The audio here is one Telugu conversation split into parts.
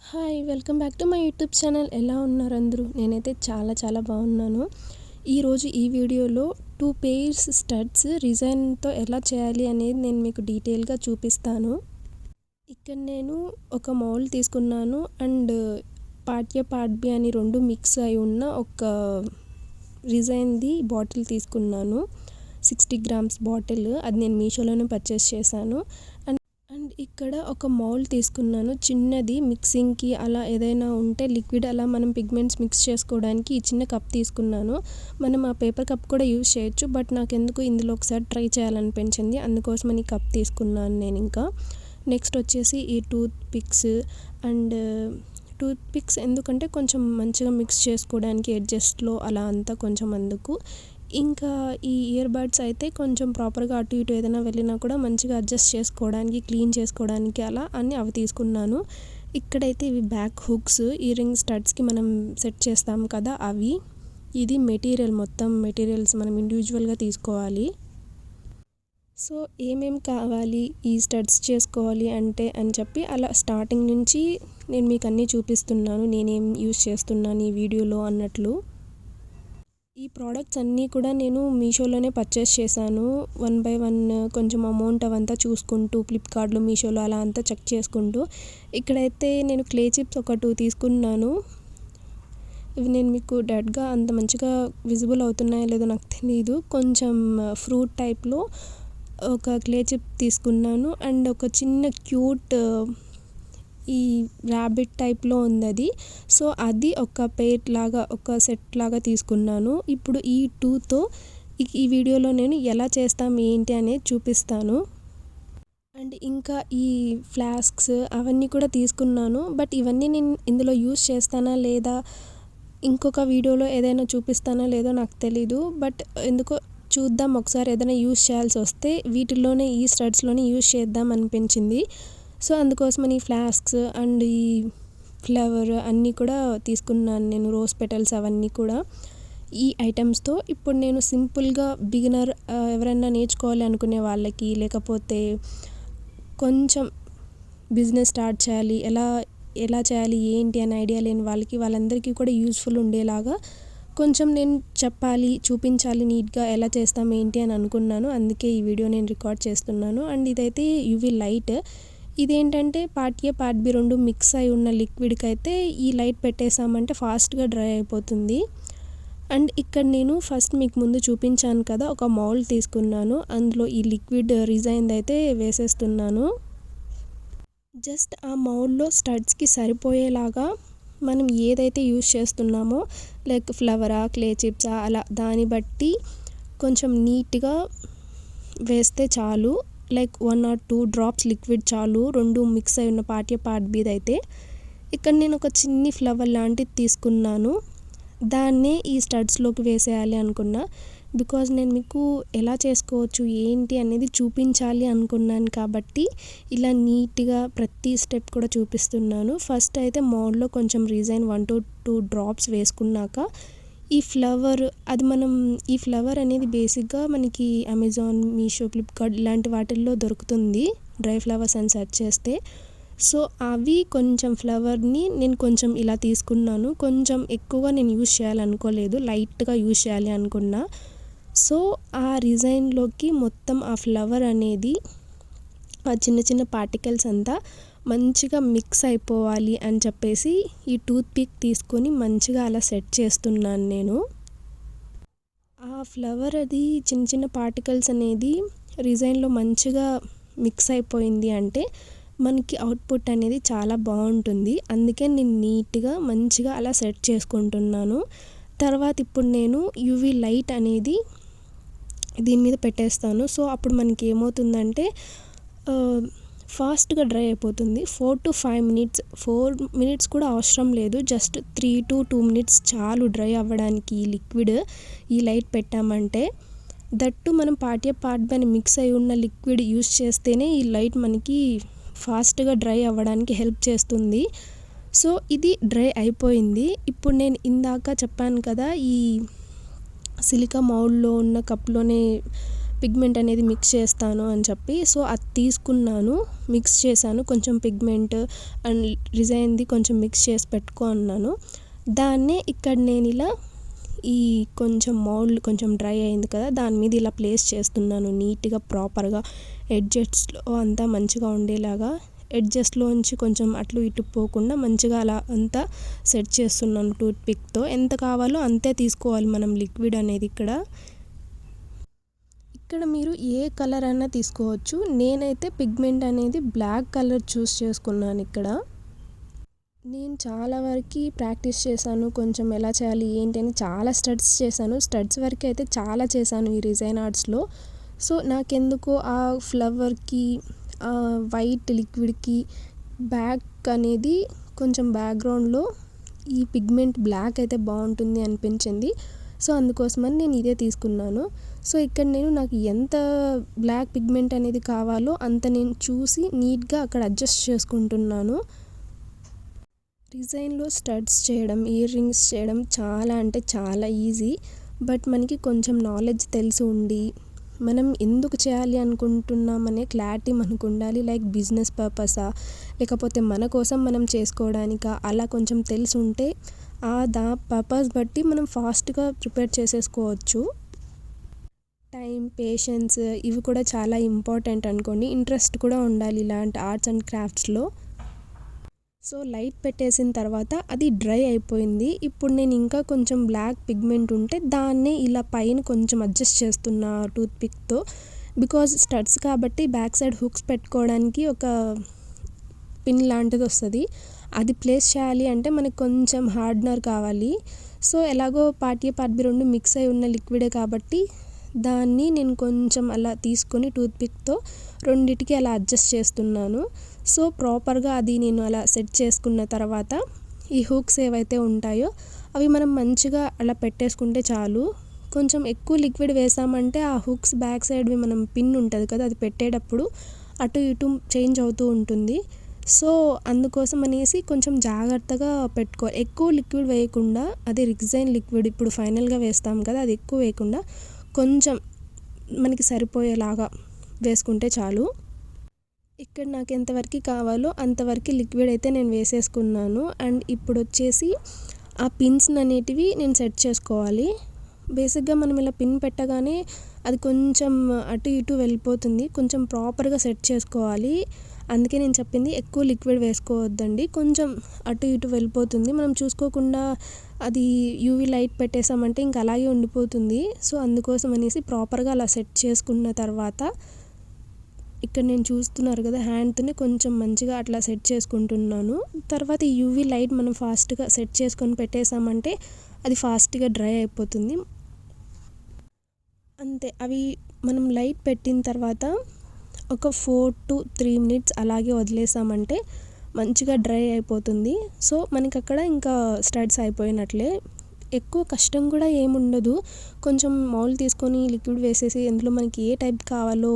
Hi welcome back to my YouTube channel. ఎలా ఉన్నారు అందరూ? నేనైతే చాలా బాగున్నాను. ఈరోజు ఈ వీడియోలో 2 పెయిర్స్ స్టడ్స్ రిజైన్తో ఎలా చేయాలి అనేది నేను మీకు డీటెయిల్గా చూపిస్తాను. ఇక్కడ నేను ఒక మౌల్డ్ తీసుకున్నాను and part A part B అని 2 మిక్స్ అయి ఉన్న ఒక రిజైన్ది బాటిల్ తీసుకున్నాను. 60 గ్రామ్స్ బాటిల్. అది నేను మీషోలోనే పర్చేస్ చేశాను. అండ్ ఇక్కడ ఒక మౌల్డ్ తీసుకున్నాను చిన్నది, మిక్సింగ్కి అలా ఏదైనా ఉంటే లిక్విడ్ అలా మనం పిగ్మెంట్స్ మిక్స్ చేసుకోవడానికి ఈ చిన్న కప్ తీసుకున్నాను. మనం ఆ పేపర్ కప్ కూడా యూజ్ చేయొచ్చు, బట్ నాకు ఎందుకు ఇందులో ఒకసారి ట్రై చేయాలనిపించింది, అందుకోసమని కప్ తీసుకున్నాను నేను. ఇంకా నెక్స్ట్ వచ్చేసి ఈ టూత్ పిక్స్ ఎందుకంటే కొంచెం మంచిగా మిక్స్ చేసుకోవడానికి ఎడ్జస్ట్లో అలా అంతా కొంచెం అందుకు. ఇంకా ఈ ఇయర్ బడ్స్ అయితే కొంచెం ప్రాపర్గా అటు ఇటు ఏదైనా వెళ్ళినా కూడా మంచిగా అడ్జస్ట్ చేసుకోవడానికి, క్లీన్ చేసుకోవడానికి అలా అని అవి తీసుకున్నాను. ఇక్కడైతే ఇవి బ్యాక్ హుక్స్, ఇయర్ రింగ్ స్టడ్స్కి మనం సెట్ చేస్తాం కదా అవి. ఇది మెటీరియల్, మొత్తం మెటీరియల్స్ మనం ఇండివిజువల్గా తీసుకోవాలి. సో ఏమేం కావాలి ఈ స్టడ్స్ చేసుకోవాలి అంటే అని చెప్పి అలా స్టార్టింగ్ నుంచి నేను మీకు అన్నీ చూపిస్తున్నాను, నేనేం యూజ్ చేస్తున్నాను ఈ వీడియోలో అన్నట్లు. ఈ ప్రోడక్ట్స్ అన్నీ కూడా నేను మీషోలోనే పర్చేస్ చేశాను. 1 by 1 కొంచెం అమౌంట్ అవంతా చూసుకుంటూ, ఫ్లిప్కార్ట్లో, మీషోలో అలా అంతా చెక్ చేసుకుంటూ. ఇక్కడైతే నేను క్లే చిప్స్ ఒక 2 తీసుకున్నాను. ఇవి నేను మీకు డైరెక్ట్గా అంత మంచిగా విజిబుల్ అవుతున్నాయో లేదో నాకు తెలియదు. కొంచెం ఫ్రూట్ టైప్లో ఒక క్లే చిప్ తీసుకున్నాను అండ్ ఒక చిన్న క్యూట్ ఈ ర్యాబిట్ టైప్లో ఉంది అది. సో అది ఒక పెయిర్ లాగా, ఒక సెట్ లాగా తీసుకున్నాను. ఇప్పుడు ఈ 2తో ఈ వీడియోలో నేను ఎలా చేస్తాం ఏంటి అనేది చూపిస్తాను. అండ్ ఇంకా ఈ ఫ్లాస్క్స్ అవన్నీ కూడా తీసుకున్నాను, బట్ ఇవన్నీ నేను ఇందులో యూజ్ చేస్తానా లేదా, ఇంకొక వీడియోలో ఏదైనా చూపిస్తానా లేదో నాకు తెలీదు. బట్ ఎందుకో చూద్దాం ఒకసారి, ఏదైనా యూజ్ చేయాల్సి వస్తే వీటిల్లోనే, ఈ స్టడ్స్లోనే యూజ్ చేద్దాం అనిపించింది. సో అందుకోసమని ఫ్లాస్క్స్ అండ్ ఈ ఫ్లవర్ అన్నీ కూడా తీసుకున్నాను నేను, రోజ్ పెటల్స్ అవన్నీ కూడా ఈ ఐటమ్స్తో. ఇప్పుడు నేను సింపుల్గా బిగినర్, ఎవరైనా నేర్చుకోవాలి అనుకునే వాళ్ళకి, లేకపోతే కొంచెం బిజినెస్ స్టార్ట్ చేయాలి, ఎలా చేయాలి ఏంటి అని ఐడియా లేని వాళ్ళందరికీ కూడా యూజ్ఫుల్ ఉండేలాగా కొంచెం నేను చెప్పాలి, చూపించాలి నీట్గా ఎలా చేస్తాం ఏంటి అని అనుకున్నాను. అందుకే ఈ వీడియో నేను రికార్డ్ చేస్తున్నాను. అండ్ ఇదైతే యూవీ లైట్. ఇదేంటంటే part A part B 2 mix అయి ఉన్న లిక్విడ్కి అయితే ఈ లైట్ పెట్టేసామంటే ఫాస్ట్గా డ్రై అయిపోతుంది. అండ్ ఇక్కడ నేను ఫస్ట్ మీకు ముందు చూపించాను కదా, ఒక మౌల్డ్ తీసుకున్నాను. అందులో ఈ లిక్విడ్ రిజైన్ అయితే వేసేస్తున్నాను. జస్ట్ ఆ మౌల్డ్లో స్టడ్స్కి సరిపోయేలాగా మనం ఏదైతే యూజ్ చేస్తున్నామో, లైక్ ఫ్లవరా, క్లే చిప్సా, అలా దాన్ని బట్టి కొంచెం నీట్గా వేస్తే చాలు. లైక్ 1 or 2 డ్రాప్స్ లిక్విడ్ చాలు, 2 మిక్స్ అయి ఉన్న పార్ట్ ఏ పార్ట్ బిది అయితే. ఇక్కడ నేను ఒక చిన్ని ఫ్లవర్ లాంటిది తీసుకున్నాను, దాన్నే ఈ స్టడ్స్లోకి వేసేయాలి అనుకున్నా. బికాజ్ నేను మీకు ఎలా చేసుకోవచ్చు ఏంటి అనేది చూపించాలి అనుకున్నాను కాబట్టి ఇలా నీట్గా ప్రతి స్టెప్ కూడా చూపిస్తున్నాను. ఫస్ట్ అయితే మౌల్డ్లో కొంచెం రిజైన్ 1 to 2 డ్రాప్స్ వేసుకున్నాక ఈ ఫ్లవర్, అది మనం ఈ ఫ్లవర్ అనేది బేసిక్గా మనకి అమెజాన్, మీషో, ఫ్లిప్కార్ట్ ఇలాంటి వాటిల్లో దొరుకుతుంది, డ్రై ఫ్లవర్స్ అని సెర్చ్ చేస్తే. సో అవి కొంచెం ఫ్లవర్ని నేను కొంచెం ఇలా తీసుకున్నాను. కొంచెం ఎక్కువగా నేను యూజ్ చేయాలనుకోలేదు, లైట్గా యూజ్ చేయాలి అనుకున్నా. సో ఆ రిజైన్లోకి మొత్తం ఆ ఫ్లవర్ అనేది, ఆ చిన్న చిన్న పార్టికల్స్ అంతా మంచిగా మిక్స్ అయిపోవాలి అని చెప్పేసి ఈ టూత్ పిక్ తీసుకొని మంచిగా అలా సెట్ చేస్తున్నాను నేను. ఆ ఫ్లవర్ అది చిన్న చిన్న పార్టికల్స్ అనేది రిజైన్లో మంచిగా మిక్స్ అయిపోయింది అంటే మనకి అవుట్పుట్ అనేది చాలా బాగుంటుంది. అందుకే నేను నీట్గా మంచిగా అలా సెట్ చేసుకుంటున్నాను. తర్వాత ఇప్పుడు నేను యూవీ లైట్ అనేది దీని మీద పెట్టేస్తాను. సో అప్పుడు మనకి ఏమవుతుందంటే ఫాస్ట్గా డ్రై అయిపోతుంది. 4 to 5 minutes, 4 minutes కూడా అవసరం లేదు, జస్ట్ 3 to 2 minutes చాలు డ్రై అవ్వడానికి ఈ లిక్విడ్, ఈ లైట్ పెట్టామంటే. దట్టు మనం పార్ట్ ఏ పార్ట్ బి అని మిక్స్ అయి ఉన్న లిక్విడ్ యూజ్ చేస్తేనే ఈ లైట్ మనకి ఫాస్ట్గా డ్రై అవ్వడానికి హెల్ప్ చేస్తుంది. సో ఇది డ్రై అయిపోయింది. ఇప్పుడు నేను ఇందాక చెప్పాను కదా, ఈ సిలికా మౌల్డ్లో ఉన్న కప్లోనే పిగ్మెంట్ అనేది మిక్స్ చేస్తాను అని చెప్పి. సో అది తీసుకున్నాను, మిక్స్ చేశాను. కొంచెం పిగ్మెంట్ అండ్ రిజైన్ది కొంచెం మిక్స్ చేసి పెట్టుకో అన్నాను. దాన్నే ఇక్కడ నేను ఇలా ఈ కొంచెం మౌల్డ్ కొంచెం డ్రై అయింది కదా, దాని మీద ఇలా ప్లేస్ చేస్తున్నాను నీట్గా ప్రాపర్గా ఎడ్జెస్లో అంతా మంచిగా ఉండేలాగా. ఎడ్జెస్లోంచి కొంచెం అట్లు ఇటు పోకుండా మంచిగా అలా అంతా సెట్ చేస్తున్నాను టూత్ పిక్తో. ఎంత కావాలో అంతే తీసుకోవాలి మనం లిక్విడ్ అనేది. ఇక్కడ మీరు ఏ కలర్ అయినా తీసుకోవచ్చు. నేనైతే పిగ్మెంట్ అనేది బ్లాక్ కలర్ చూస్ చేసుకున్నాను. ఇక్కడ నేను చాలా వరకు ప్రాక్టీస్ చేశాను, కొంచెం ఎలా చేయాలి ఏంటి అని చాలా స్టడ్స్ చేశాను. స్టడ్స్ వరకు అయితే చాలా చేశాను ఈ రిజైన్ ఆర్ట్స్లో. సో నాకెందుకో ఆ ఫ్లవర్కి, ఆ వైట్ లిక్విడ్కి బ్యాక్ అనేది కొంచెం బ్యాక్గ్రౌండ్లో ఈ పిగ్మెంట్ బ్లాక్ అయితే బాగుంటుంది అనిపించింది. సో అందుకోసమని నేను ఇదే తీసుకున్నాను. సో ఇక్కడ నేను నాకు ఎంత బ్లాక్ పిగ్మెంట్ అనేది కావాలో అంత నేను చూసి నీట్గా అక్కడ అడ్జస్ట్ చేసుకుంటున్నాను. డిజైన్లో స్టడ్స్ చేయడం, ఇయర్ రింగ్స్ చేయడం చాలా అంటే చాలా ఈజీ. బట్ మనకి కొంచెం నాలెడ్జ్ తెలిసి ఉండి మనం ఎందుకు చేయాలి అనుకుంటున్నామనే క్లారిటీ మనకు ఉండాలి. లైక్ బిజినెస్ పర్పసా లేకపోతే మన కోసం మనం చేసుకోవడానికా, అలా కొంచెం తెలిసి ఉంటే దా పర్పస్ బట్టి మనం ఫాస్ట్గా ప్రిపేర్ చేసేసుకోవచ్చు. టైం, పేషెన్స్ ఇవి కూడా చాలా ఇంపార్టెంట్ అనుకోండి. ఇంట్రెస్ట్ కూడా ఉండాలి ఇలాంటి ఆర్ట్స్ అండ్ క్రాఫ్ట్స్లో. సో లైట్ పెట్టేసిన తర్వాత అది డ్రై అయిపోయింది. ఇప్పుడు నేను ఇంకా కొంచెం బ్లాక్ పిగ్మెంట్ ఉంటే దాన్నే ఇలా పైన కొంచెం అడ్జస్ట్ చేస్తున్నా టూత్ పిక్తో. బికాజ్ స్టడ్స్ కాబట్టి బ్యాక్ సైడ్ హుక్స్ పెట్టుకోవడానికి ఒక పిన్ లాంటిది వస్తుంది. అది ప్లేస్ చేయాలి అంటే మనకు కొంచెం హార్డ్నర్ కావాలి. సో ఎలాగో పార్ట్ ఏ పార్ట్ బి రెండు మిక్స్ అయి ఉన్న లిక్విడే కాబట్టి దాన్ని నేను కొంచెం అలా తీసుకొని టూత్ పిక్తో రెండిటికి అలా అడ్జస్ట్ చేస్తున్నాను. సో ప్రాపర్గా అది నేను అలా సెట్ చేసుకున్న తర్వాత ఈ హుక్స్ ఏవైతే ఉంటాయో అవి మనం మంచిగా అలా పెట్టేసుకుంటే చాలు. కొంచెం ఎక్కువ లిక్విడ్ వేసామంటే ఆ హుక్స్ బ్యాక్ సైడ్వి మనం పిన్ ఉంటుంది కదా, అది పెట్టేటప్పుడు అటు ఇటు చేంజ్ అవుతూ ఉంటుంది. సో అందుకోసం అనేసి కొంచెం జాగ్రత్తగా పెట్టుకోవాలి. ఎక్కువ లిక్విడ్ వేయకుండా, అదే రిగ్జైన్ లిక్విడ్ ఇప్పుడు ఫైనల్గా వేస్తాం కదా, అది ఎక్కువ వేయకుండా కొంచెం మనకి సరిపోయేలాగా వేసుకుంటే చాలు. ఇక్కడ నాకు ఎంతవరకు కావాలో అంతవరకు లిక్విడ్ అయితే నేను వేసేసుకున్నాను. అండ్ ఇప్పుడు వచ్చేసి ఆ పిన్స్ అనేటివి నేను సెట్ చేసుకోవాలి. బేసిక్గా మనం ఇలా పిన్ పెట్టగానే అది కొంచెం అటు ఇటు వెళ్ళిపోతుంది. కొంచెం ప్రాపర్గా సెట్ చేసుకోవాలి. అందుకే నేను చెప్పింది ఎక్కువ లిక్విడ్ వేసుకోవద్దండి, కొంచెం అటు ఇటు వెళ్ళిపోతుంది. మనం చూసుకోకుండా అది యూవీ లైట్ పెట్టేసామంటే ఇంక అలాగే ఉండిపోతుంది. సో అందుకోసం అనేసి ప్రాపర్గా అలా సెట్ చేసుకున్న తర్వాత ఇక్కడ నేను చూస్తున్నారు కదా, హ్యాండ్తోనే కొంచెం మంచిగా అట్లా సెట్ చేసుకుంటున్నాను. తర్వాత ఈ యూవీ లైట్ మనం ఫాస్ట్గా సెట్ చేసుకొని పెట్టేసామంటే అది ఫాస్ట్గా డ్రై అయిపోతుంది. అంతే, అవి మనం లైట్ పెట్టిన తర్వాత ఒక 4 to 3 minutes అలాగే వదిలేసామంటే మంచిగా డ్రై అయిపోతుంది. సో మనకి అక్కడ ఇంకా స్టడ్స్ అయిపోయినట్లే. ఎక్కువ కష్టం కూడా ఏముండదు. కొంచెం మౌల్డ్ తీసుకొని లిక్విడ్ వేసేసి అందులో మనకి ఏ టైప్ కావాలో,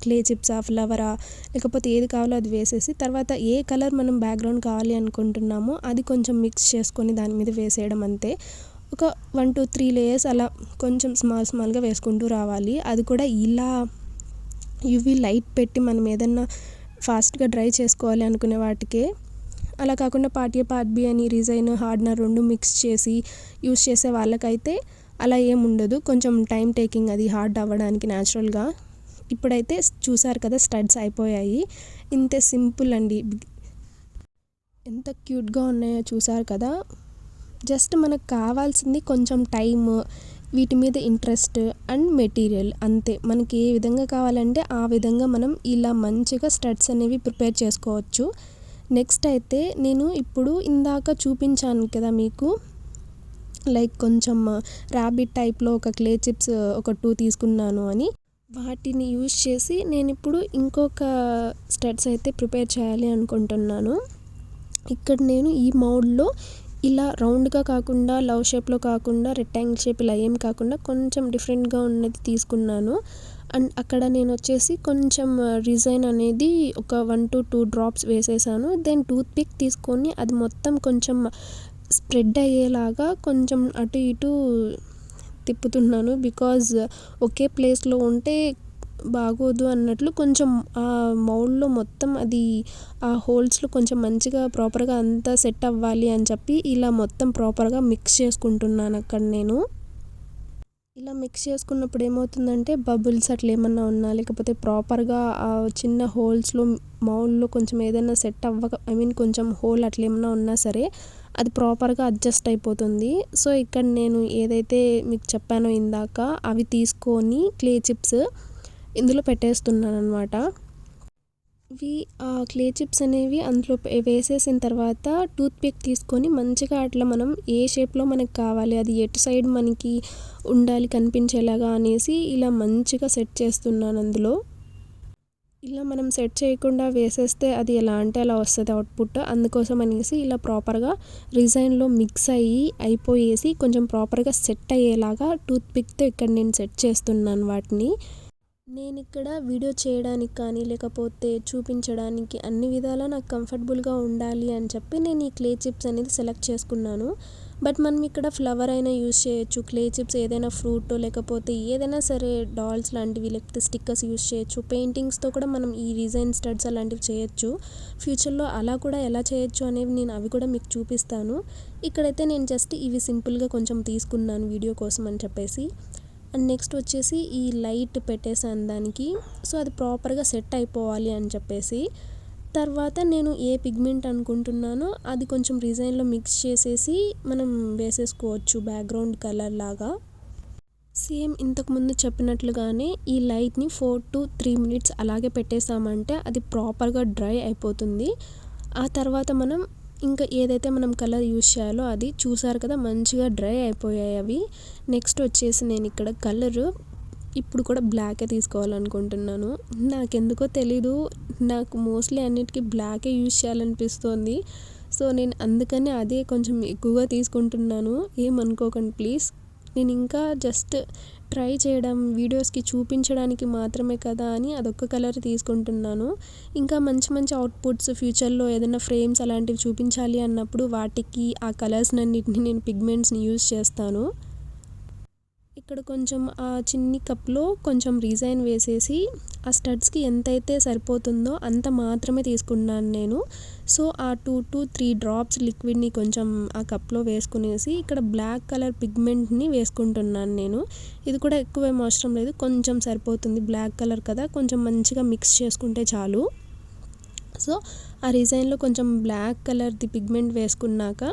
క్లే చిప్సా, ఫ్లవరా, లేకపోతే ఏది కావాలో అది వేసేసి తర్వాత ఏ కలర్ మనం బ్యాక్గ్రౌండ్ కావాలి అనుకుంటున్నామో అది కొంచెం మిక్స్ చేసుకొని దాని మీద వేసేయడం అంతే. ఒక 1 to 3 layers అలా కొంచెం స్మాల్గా వేసుకుంటూ రావాలి. అది కూడా ఇలా యూవీ లైట్ పెట్టి మనం ఏదన్నా ఫాస్ట్గా డ్రై చేసుకోవాలి అనుకునే వాటికే. అలా కాకుండా పార్ట్ ఏ పార్ట్ బి అని రిజైన్, హార్డ్నర్ రెండు మిక్స్ చేసి యూస్ చేసే వాళ్ళకైతే అలా ఏముండదు. కొంచెం టైం టేకింగ్ అది హార్డ్ అవ్వడానికి న్యాచురల్గా. ఇప్పుడైతే చూసారు కదా, స్టడ్స్ అయిపోయాయి. ఇంతే, సింపుల్ అండి. ఎంత క్యూట్గా ఉన్నాయో చూసారు కదా. జస్ట్ మనకు కావాల్సింది కొంచెం టైమ్, వీటి మీద ఇంట్రెస్ట్ అండ్ మెటీరియల్, అంతే. మనకి ఏ విధంగా కావాలంటే ఆ విధంగా మనం ఇలా మంచిగా స్టడ్స్ అనేవి ప్రిపేర్ చేసుకోవచ్చు. నెక్స్ట్ అయితే నేను ఇప్పుడు ఇందాక చూపించాను కదా మీకు, లైక్ కొంచెం ర్యాబిట్ టైప్లో ఒక క్లే చిప్స్ ఒక 2 తీసుకున్నాను అని, వాటిని యూజ్ చేసి నేను ఇప్పుడు ఇంకొక స్టడ్స్ అయితే ప్రిపేర్ చేయాలి అనుకుంటున్నాను. ఇక్కడ నేను ఈ మౌల్డ్లో ఇలా రౌండ్గా కాకుండా, లవ్ షేప్లో కాకుండా, రెక్టాంగిల్ షేప్ ఇలా ఏం కాకుండా కొంచెం డిఫరెంట్గా ఉన్నది తీసుకున్నాను. అండ్ అక్కడ నేను వచ్చేసి కొంచెం రిజైన్ అనేది ఒక 1 to 2 drops వేసేసాను. దెన్ టూత్ పిక్ తీసుకొని అది మొత్తం కొంచెం స్ప్రెడ్ అయ్యేలాగా కొంచెం అటు ఇటు తిప్పుతున్నాను. బికాజ్ ఒకే ప్లేస్లో ఉంటే బాగోదు అన్నట్లు కొంచెం ఆ మౌల్డ్లో మొత్తం అది ఆ హోల్స్లో కొంచెం మంచిగా ప్రాపర్గా అంతా సెట్ అవ్వాలి అని చెప్పి ఇలా మొత్తం ప్రాపర్గా మిక్స్ చేసుకుంటున్నాను అక్కడ నేను. ఇలా మిక్స్ చేసుకున్నప్పుడు ఏమవుతుందంటే బబుల్స్ అట్లా ఏమన్నా ఉన్నా లేకపోతే ప్రాపర్గా ఆ చిన్న హోల్స్లో మౌల్డ్లో కొంచెం ఏదైనా సెట్ అవ్వక కొంచెం హోల్ అట్లా ఏమన్నా ఉన్నా సరే అది ప్రాపర్గా అడ్జస్ట్ అయిపోతుంది. సో ఇక్కడ నేను ఏదైతే మీకు చెప్పానో ఇందాక అవి తీసుకొని క్లే చిప్స్ ఇందులో పెట్టేస్తున్నాను అనమాట. ఇవి క్లే చిప్స్ అనేవి అందులో వేసేసిన తర్వాత టూత్పిక్ తీసుకొని మంచిగా అట్లా మనం ఏ షేప్లో మనకు కావాలి అది ఎటు సైడ్ మనకి ఉండాలి కనిపించేలాగా అనేసి ఇలా మంచిగా సెట్ చేస్తున్నాను అందులో. ఇలా మనం సెట్ చేయకుండా వేసేస్తే అది ఎలా అంటే అలా వస్తుంది అవుట్పుట్. అందుకోసం అనేసి ఇలా ప్రాపర్గా రిజైన్లో మిక్స్ అయిపోయేసి కొంచెం ప్రాపర్గా సెట్ అయ్యేలాగా టూత్పిక్తో ఇక్కడ నేను సెట్ చేస్తున్నాను వాటిని. నేను ఇక్కడ వీడియో చేయడానికి కానీ లేకపోతే చూపించడానికి అన్ని విధాలా నాకు కంఫర్టబుల్గా ఉండాలి అని చెప్పి నేను ఈ క్లే చిప్స్ అనేది సెలెక్ట్ చేసుకున్నాను. బట్ మనం ఇక్కడ ఫ్లవర్ అయినా యూస్ చేయొచ్చు, క్లే చిప్స్ ఏదైనా ఫ్రూట్ లేకపోతే ఏదైనా సరే డాల్స్ లాంటివి లేకపోతే స్టిక్కర్స్ యూస్ చేయొచ్చు, పెయింటింగ్స్తో కూడా మనం ఈ డిజైన్ స్టడ్స్ అలాంటివి చేయొచ్చు. ఫ్యూచర్లో అలా కూడా ఎలా చేయొచ్చు అనేవి నేను అవి కూడా మీకు చూపిస్తాను. ఇక్కడైతే నేను జస్ట్ ఇవి సింపుల్గా కొంచెం తీసుకున్నాను వీడియో కోసం అని చెప్పేసి. అండ్ నెక్స్ట్ వచ్చేసి ఈ లైట్ పెట్టేసాను దానికి. సో అది ప్రాపర్గా సెట్ అయిపోవాలి అని చెప్పేసి తర్వాత నేను ఏ పిగ్మెంట్ అనుకుంటున్నానో అది కొంచెం డిజైన్లో మిక్స్ చేసేసి మనం వేసేసుకోవచ్చు బ్యాక్గ్రౌండ్ కలర్ లాగా. సేమ్ ఇంతకుముందు చెప్పినట్లుగానే ఈ లైట్ని 4 to 3 minutes అలాగే పెట్టేసామంటే అది ప్రాపర్గా డ్రై అయిపోతుంది. ఆ తర్వాత మనం ఇంకా ఏదైతే మనం కలర్ యూస్ చేయాలో అది చూసారు కదా మంచిగా డ్రై అయిపోయాయి అవి. నెక్స్ట్ వచ్చేసి నేను ఇక్కడ కలరు ఇప్పుడు కూడా బ్లాకే తీసుకోవాలనుకుంటున్నాను. నాకెందుకో తెలీదు, నాకు మోస్ట్లీ అన్నిటికీ బ్లాకే యూస్ చేయాలనిపిస్తుంది. సో నేను అందుకని అదే కొంచెం ఎక్కువగా తీసుకుంటున్నాను, ఏమనుకోకండి ప్లీజ్. నేను ఇంకా జస్ట్ ట్రై చేయడం వీడియోస్కి చూపించడానికి మాత్రమే కదా అని అదొక్క కలర్ తీసుకుంటున్నాను. ఇంకా మంచి మంచి అవుట్పుట్స్ ఫ్యూచర్లో ఏదైనా ఫ్రేమ్స్ అలాంటివి చూపించాలి అన్నప్పుడు వాటికి ఆ కలర్స్ అన్నిటిని నేను పిగ్మెంట్స్ని యూస్ చేస్తాను. ఇక్కడ కొంచెం ఆ చిన్ని కప్లో కొంచెం డిజైన్ వేసేసి ఆ స్టడ్స్కి ఎంతైతే సరిపోతుందో అంత మాత్రమే తీసుకున్నాను నేను. సో ఆ 2 to 3 drops లిక్విడ్ని కొంచెం ఆ కప్లో వేసుకునేసి ఇక్కడ బ్లాక్ కలర్ పిగ్మెంట్ని వేసుకుంటున్నాను నేను. ఇది కూడా ఎక్కువ ఏం అవసరం లేదు, కొంచెం సరిపోతుంది, బ్లాక్ కలర్ కదా కొంచెం మంచిగా మిక్స్ చేసుకుంటే చాలు. సో ఆ డిజైన్లో కొంచెం బ్లాక్ కలర్ది పిగ్మెంట్ వేసుకున్నాక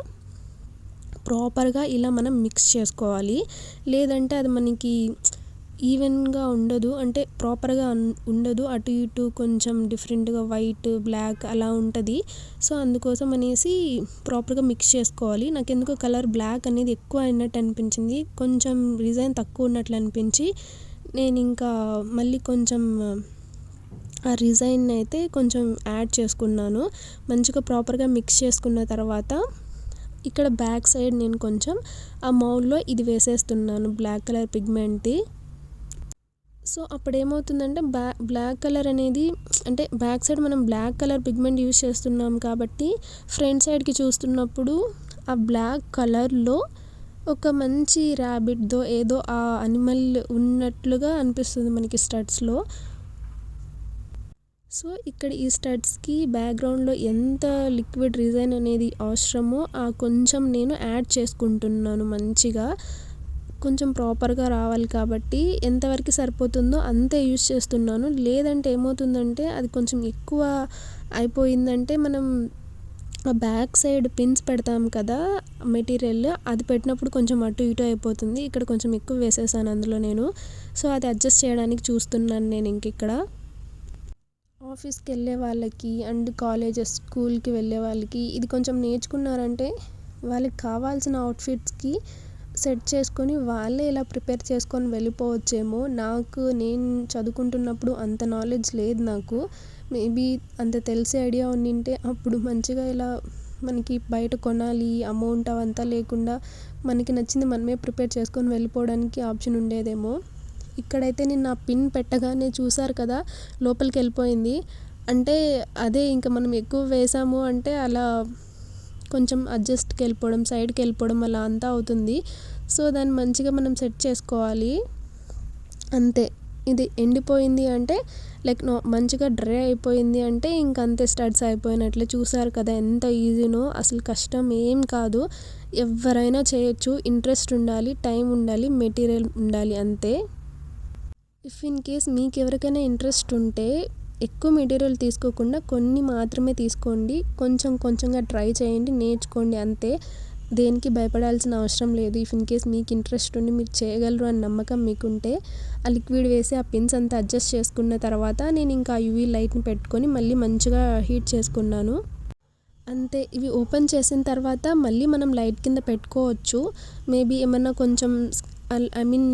ప్రాపర్గా ఇలా మనం మిక్స్ చేసుకోవాలి. లేదంటే అది మనకి ఈవెన్గా ఉండదు, అంటే ప్రాపర్గా ఉండదు, అటు ఇటు కొంచెం డిఫరెంట్గా వైట్ బ్లాక్ అలా ఉంటుంది. సో అందుకోసం అనేసి ప్రాపర్గా మిక్స్ చేసుకోవాలి. నాకు ఎందుకో కలర్ బ్లాక్ అనేది ఎక్కువ అయినట్టు అనిపించింది, కొంచెం డిజైన్ తక్కువ ఉన్నట్లు అనిపించి నేను ఇంకా మళ్ళీ కొంచెం ఆ డిజైన్ అయితే కొంచెం యాడ్ చేసుకున్నాను. మంచిగా ప్రాపర్గా మిక్స్ చేసుకున్న తర్వాత ఇక్కడ బ్యాక్ సైడ్ నేను కొంచెం ఆ మౌల్డ్లో ఇది వేసేస్తున్నాను బ్లాక్ కలర్ పిగ్మెంట్ది. సో అప్పుడు ఏమవుతుందంటే బ్లాక్ కలర్ అనేది అంటే బ్యాక్ సైడ్ మనం బ్లాక్ కలర్ పిగ్మెంట్ యూస్ చేస్తున్నాం కాబట్టి ఫ్రంట్ సైడ్కి చూస్తున్నప్పుడు ఆ బ్లాక్ కలర్లో ఒక మంచి ర్యాబిట్దో ఏదో ఆ అనిమల్ ఉన్నట్లుగా అనిపిస్తుంది మనకి స్టడ్స్లో. సో ఇక్కడ ఈ స్టడ్స్కి బ్యాక్గ్రౌండ్లో ఎంత లిక్విడ్ డిజైన్ అనేది అవసరమో ఆ కొంచెం నేను యాడ్ చేసుకుంటున్నాను. మంచిగా కొంచెం ప్రాపర్గా రావాలి కాబట్టి ఎంతవరకు సరిపోతుందో అంతే యూస్ చేస్తున్నాను. లేదంటే ఏమవుతుందంటే అది కొంచెం ఎక్కువ అయిపోయిందంటే మనం ఆ బ్యాక్ సైడ్ పిన్స్ పెడతాం కదా మెటీరియల్, అది పెట్టినప్పుడు కొంచెం అటు ఇటు అయిపోతుంది. ఇక్కడ కొంచెం ఎక్కువ వేసేసాను అందులో నేను. సో అది అడ్జస్ట్ చేయడానికి చూస్తున్నాను నేను ఇక్కడ. ఆఫీస్కి వెళ్ళే వాళ్ళకి అండ్ కాలేజెస్ స్కూల్కి వెళ్ళే వాళ్ళకి ఇది కొంచెం నేర్చుకున్నారంటే వాళ్ళకి కావాల్సిన అవుట్ఫిట్స్కి సెట్ చేసుకొని వాళ్ళే ఇలా ప్రిపేర్ చేసుకొని వెళ్ళిపోవచ్చేమో. నేను చదువుకుంటున్నప్పుడు అంత నాలెడ్జ్ లేదు నాకు, మేబీ అంత తెలిసే ఐడియా ఉండింటే అప్పుడు మంచిగా ఇలా మనకి బయట కొనాలి అమౌంట్ అవంతా లేకుండా మనకి నచ్చింది మనమే ప్రిపేర్ చేసుకొని వెళ్ళిపోవడానికి ఆప్షన్ ఉండేదేమో. ఇక్కడైతే నేను నా పిన్ పెట్టగానే చూసారు కదా లోపలికి వెళ్ళిపోయింది. అంటే అదే ఇంకా మనం ఎక్కువ వేసాము అంటే అలా కొంచెం అడ్జస్ట్కి వెళ్ళిపోవడం, సైడ్కి వెళ్ళిపోవడం అలా అంతా అవుతుంది. సో దాన్ని మంచిగా మనం సెట్ చేసుకోవాలి. అంతే, ఇది ఎండిపోయింది అంటే లైక్ మంచిగా డ్రై అయిపోయింది అంటే ఇంక అంతే, స్టడ్స్ అయిపోయినట్లే. చూసారు కదా ఎంత ఈజీనో, అసలు కష్టం ఏం కాదు, ఎవరైనా చేయొచ్చు. ఇంట్రెస్ట్ ఉండాలి, టైం ఉండాలి, మెటీరియల్ ఉండాలి, అంతే. ఇఫ్ ఇన్ కేస్ మీకు ఎవరికైనా ఇంట్రెస్ట్ ఉంటే ఎక్కువ మెటీరియల్ తీసుకోకుండా కొన్ని మాత్రమే తీసుకోండి, కొంచెం కొంచెంగా ట్రై చేయండి, నేర్చుకోండి, అంతే. దేనికి భయపడాల్సిన అవసరం లేదు. ఇఫ్ ఇన్ కేస్ మీకు ఇంట్రెస్ట్ ఉండి మీరు చేయగలరు అని నమ్మకం మీకుంటే ఆ లిక్విడ్ వేసి ఆ పిన్స్ అంతా అడ్జస్ట్ చేసుకున్న తర్వాత నేను ఇంకా యూవీ లైట్ని పెట్టుకొని మళ్ళీ మంచిగా హీట్ చేసుకున్నాను. అంతే, ఇవి ఓపెన్ చేసిన తర్వాత మళ్ళీ మనం లైట్ కింద పెట్టుకోవచ్చు. మేబీ ఏమన్నా కొంచెం ఐ మీన్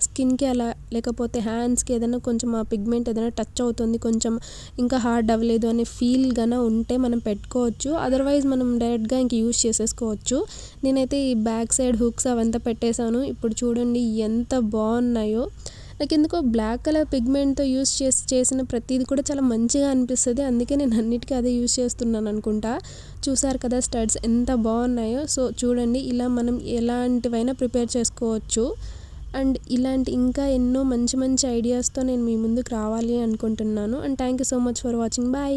స్కిన్కి అలా, లేకపోతే హ్యాండ్స్కి ఏదైనా కొంచెం ఆ పిగ్మెంట్ ఏదైనా టచ్ అవుతుంది, కొంచెం ఇంకా హార్డ్ అవ్వలేదు అనే ఫీల్ గాన ఉంటే మనం పెట్టుకోవచ్చు. అదర్వైజ్ మనం డైరెక్ట్గా ఇంక యూజ్ చేసేసుకోవచ్చు. నేనైతే ఈ బ్యాక్ సైడ్ హుక్స్ అవంతా పెట్టేశాను. ఇప్పుడు చూడండి ఎంత బాగున్నాయో. నాకు ఎందుకో బ్లాక్ కలర్ పిగ్మెంట్తో యూస్ చేసిన ప్రతిదీ కూడా చాలా మంచిగా అనిపిస్తుంది. అందుకే నేను అన్నిటికీ అదే యూస్ చేస్తున్నాను అనుకుంటా. చూసారు కదా స్టడ్స్ ఎంత బాగున్నాయో. సో చూడండి, ఇలా మనం ఎలాంటివైనా ప్రిపేర్ చేసుకోవచ్చు. అండ్ ఇలాంటి ఇంకా ఎన్నో మంచి మంచి ఐడియాస్తో నేను మీ ముందుకు రావాలి అనుకుంటున్నాను. And thank you so much for watching. Bye.